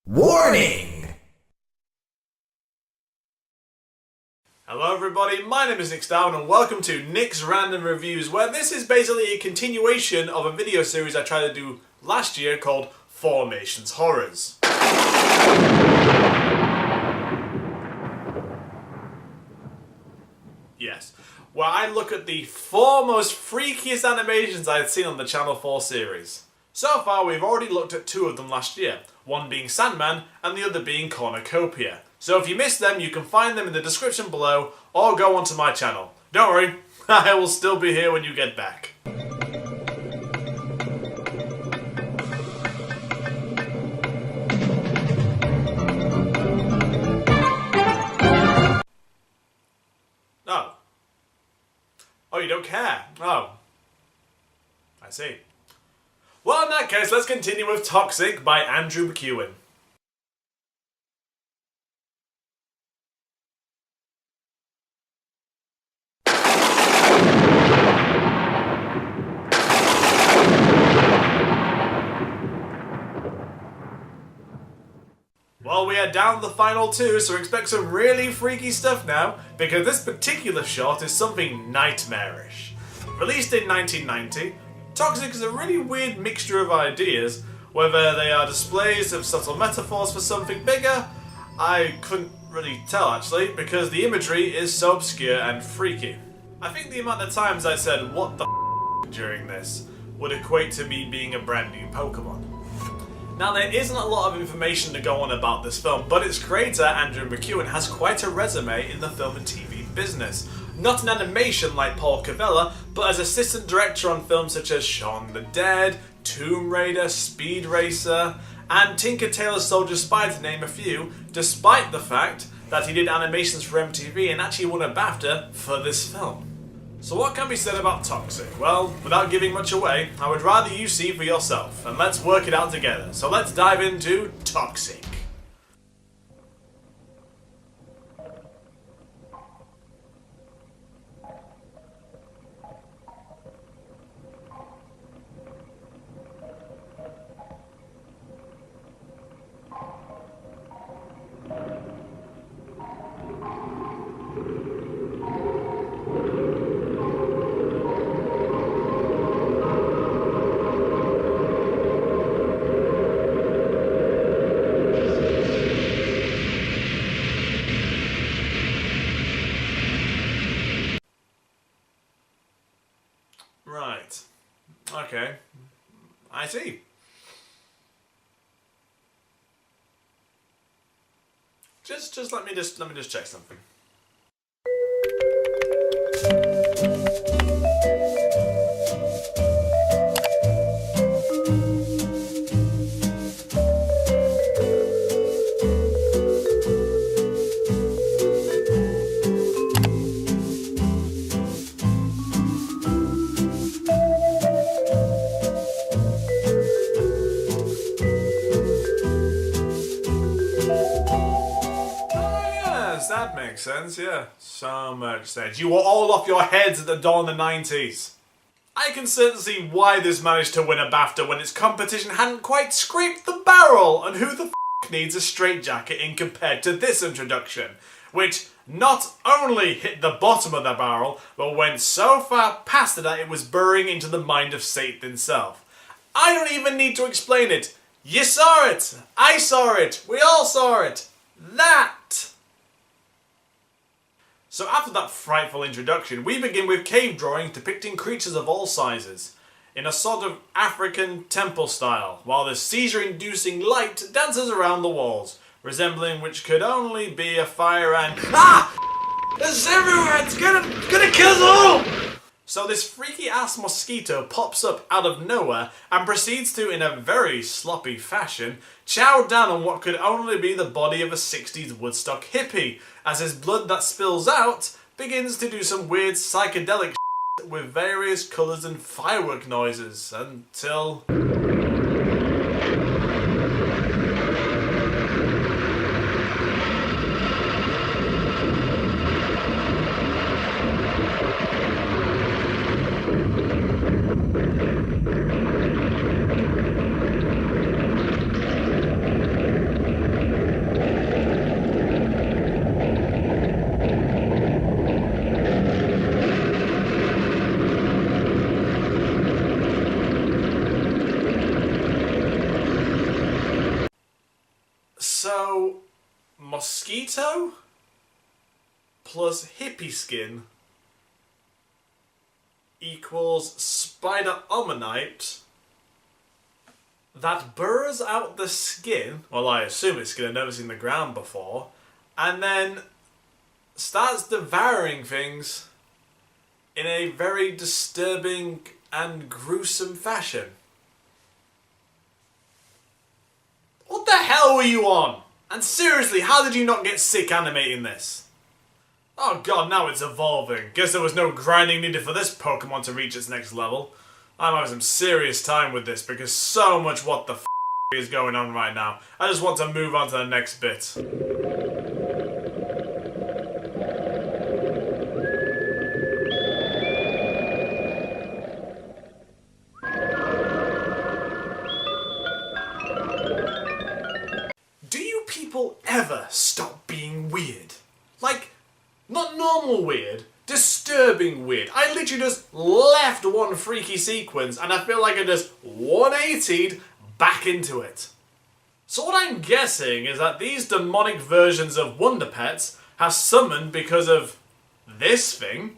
Warning! Hello everybody, my name is Nick Starwind and welcome to Nick's Random Reviews, where this is basically a continuation of a video series I tried to do last year called Mations Horrors. Yes, where I look at the 4 most freakiest animations I had seen on the Channel 4 series. So far we've already looked at 2 of them last year, one being Sandman and the other being Cornucopia. So if you missed them, you can find them in the description below or go onto my channel. Don't worry, I will still be here when you get back. Oh, you don't care? Oh. I see. Well, in that case, let's continue with Toxic by Andrew McEwan. Well, we are down to the final 2, so expect some really freaky stuff now, because this particular short is something nightmarish. Released in 1990, Toxic is a really weird mixture of ideas. Whether they are displays of subtle metaphors for something bigger, I couldn't really tell actually, because the imagery is so obscure and freaky. I think the amount of times I said "what the f*** during this would equate to me being a brand new Pokemon. Now, there isn't a lot of information to go on about this film, but its creator, Andrew McEwan, has quite a resume in the film and TV business. Not in animation like Paul Cavella, but as assistant director on films such as Shaun the Dead, Tomb Raider, Speed Racer, and Tinker Tailor Soldier Spy, to name a few, despite the fact that he did animations for MTV and actually won a BAFTA for this film. So what can be said about Toxic? Well, without giving much away, I would rather you see for yourself, and let's work it out together. So let's dive into Toxic. Right. Okay. I see. Just let me just check something. That makes sense, yeah. So much sense. You were all off your heads at the dawn of the 90s. I can certainly see why this managed to win a BAFTA when its competition hadn't quite scraped the barrel, and who the f*** needs a straitjacket in compared to this introduction, which not only hit the bottom of the barrel, but went so far past it that it was burrowing into the mind of Satan himself. I don't even need to explain it. You saw it! I saw it! We all saw it! That! So after that frightful introduction, we begin with cave drawings depicting creatures of all sizes, in a sort of African temple style, while the seizure-inducing light dances around the walls, resembling which could only be a fire and... Ah! It's everywhere! It's gonna kill us all! So this freaky-ass mosquito pops up out of nowhere and proceeds to, in a very sloppy fashion, chow down on what could only be the body of a 60s Woodstock hippie, as his blood that spills out begins to do some weird psychedelic shit with various colours and firework noises, until... So, mosquito plus hippie skin equals spider ammonite that burrows out the skin, well I assume it's skin, I've never seen the ground before, and then starts devouring things in a very disturbing and gruesome fashion. What the hell were you on? And seriously, how did you not get sick animating this? Oh god, now it's evolving. Guess there was no grinding needed for this Pokemon to reach its next level. I'm having some serious time with this because so much what the f is going on right now. I just want to move on to the next bit. Do you people ever stop being weird? Like, not normal weird, disturbing weird. I literally just left one freaky sequence and I feel like I just 180'd back into it. So what I'm guessing is that these demonic versions of Wonder Pets have summoned because of this thing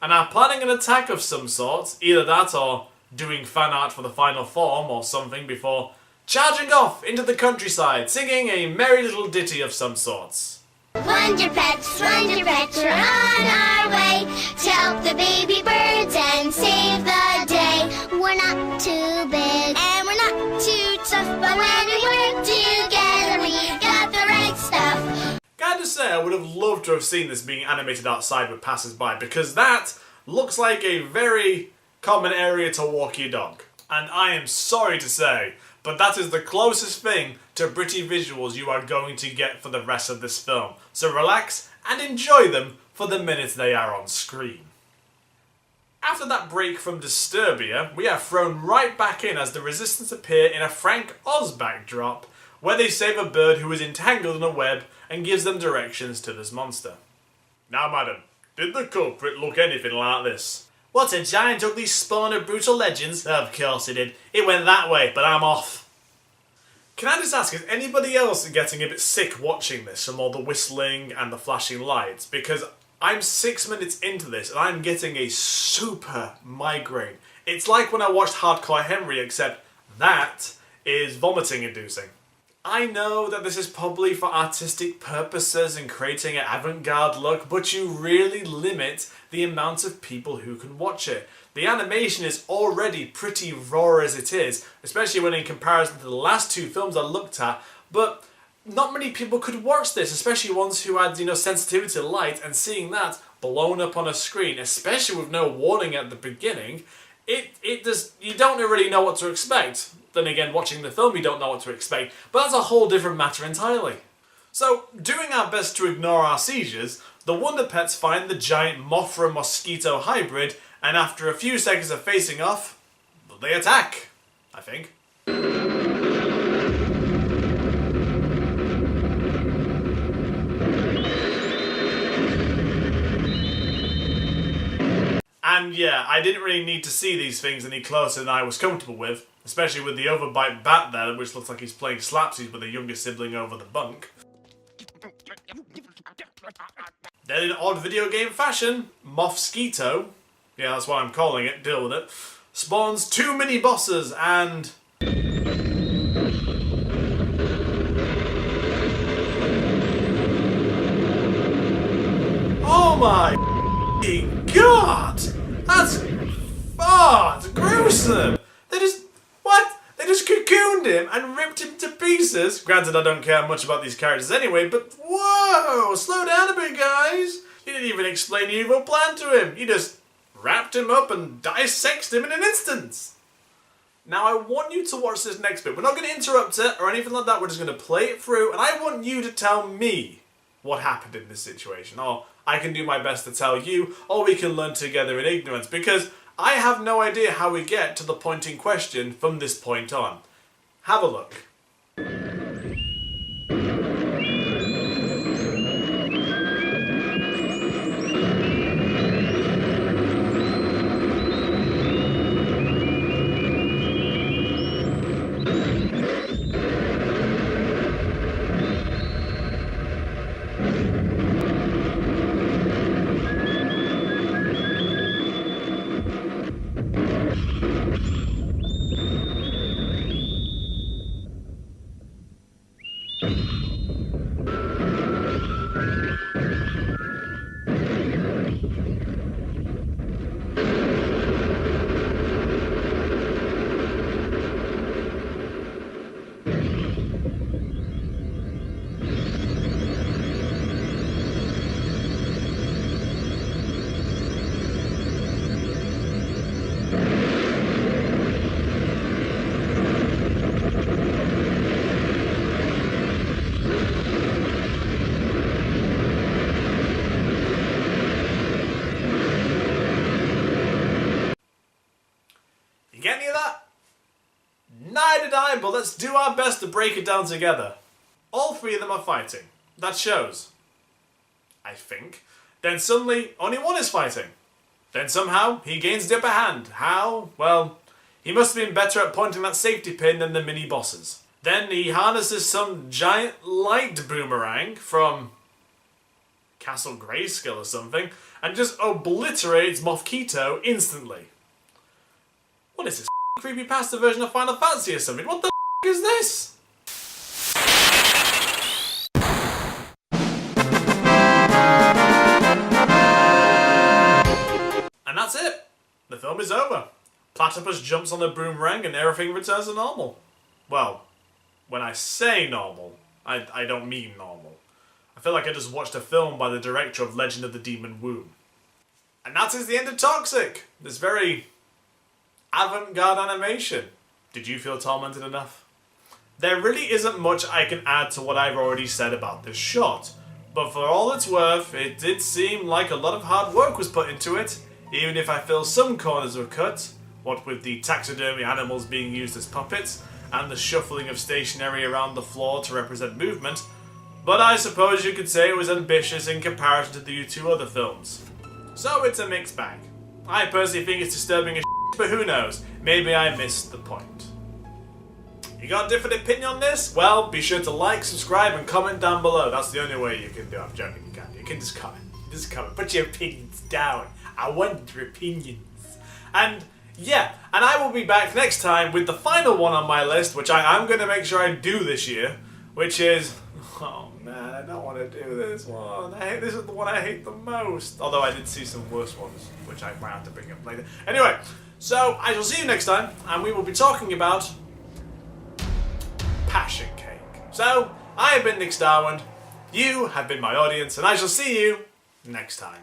and are planning an attack of some sort, either that or doing fan art for the final form or something before charging off into the countryside singing a merry little ditty of some sorts. Wonder Pets, we're on our way to help the baby birds and save the day. We're not too big and we're not too tough, but when we work together, we got the right stuff. Gotta say, I would have loved to have seen this being animated outside with passers-by, because that looks like a very common area to walk your dog. And I am sorry to say, but that is the closest thing to pretty visuals you are going to get for the rest of this film. So relax and enjoy them for the minutes they are on screen. After that break from Disturbia, we are thrown right back in as the Resistance appear in a Frank Oz backdrop, where they save a bird who is entangled in a web and gives them directions to this monster. Now madam, did the culprit look anything like this? What, a giant ugly spawn of brutal legends? Of course it did. It went that way, but I'm off. Can I just ask, is anybody else getting a bit sick watching this from all the whistling and the flashing lights? Because I'm 6 minutes into this and I'm getting a super migraine. It's like when I watched Hardcore Henry, except that is vomiting inducing. I know that this is probably for artistic purposes and creating an avant-garde look, but you really limit the amount of people who can watch it. The animation is already pretty raw as it is, especially when in comparison to the last two films I looked at, but not many people could watch this, especially ones who had, sensitivity to light, and seeing that blown up on a screen, especially with no warning at the beginning, it just, you don't really know what to expect. Then again, watching the film, you don't know what to expect, but that's a whole different matter entirely. So, doing our best to ignore our seizures, the Wonder Pets find the giant Mothra-mosquito hybrid, and after a few seconds of facing off, they attack, I think. And yeah, I didn't really need to see these things any closer than I was comfortable with, especially with the overbite bat there, which looks like he's playing slapsies with a younger sibling over the bunk. Then in odd video game fashion, Mothsquito, yeah that's what I'm calling it, deal with it, spawns two mini-bosses and... oh my god! That's... oh, it's gruesome! They just... what? They just cocooned him and ripped him to pieces. Granted, I don't care much about these characters anyway, but whoa! Slow down a bit, guys! You didn't even explain your evil plan to him. You just wrapped him up and dissected him in an instant. Now, I want you to watch this next bit. We're not going to interrupt it or anything like that. We're just going to play it through, and I want you to tell me what happened in this situation. Or I can do my best to tell you, or we can learn together in ignorance, because I have no idea how we get to the point in question from this point on. Have a look. You get any of that? Neither did I, but let's do our best to break it down together. All three of them are fighting. That shows. I think. Then suddenly, only one is fighting. Then somehow, he gains the upper hand. How? Well, he must have been better at pointing that safety pin than the mini-bosses. Then he harnesses some giant light boomerang from Castle Grayskull or something, and just obliterates Moff Keto instantly. What is this, creepypasta version of Final Fantasy or something? What the is this? And that's it. The film is over. Platypus jumps on the boomerang and everything returns to normal. Well, when I say normal, I don't mean normal. I feel like I just watched a film by the director of Legend of the Demon Womb. And that is the end of Toxic. This very avant-garde animation. Did you feel tormented enough? There really isn't much I can add to what I've already said about this shot, but for all it's worth, it did seem like a lot of hard work was put into it, even if I feel some corners were cut, what with the taxidermy animals being used as puppets, and the shuffling of stationery around the floor to represent movement, but I suppose you could say it was ambitious in comparison to the two other films. So it's a mixed bag. I personally think it's disturbing as shit, but who knows, maybe I missed the point. You got a different opinion on this? Well, be sure to like, subscribe, and comment down below. That's the only way you can do it. I'm joking, you can. You can just comment. Just comment. Put your opinions down. I want your opinions. And yeah, and I will be back next time with the final one on my list, which I am going to make sure I do this year, which is... Oh man, I don't want to do this one. This is the one I hate the most. Although I did see some worse ones, which I might have to bring up later. Anyway, so I shall see you next time, and we will be talking about... Passion Cake. So, I have been Nick Starwind, you have been my audience, and I shall see you next time.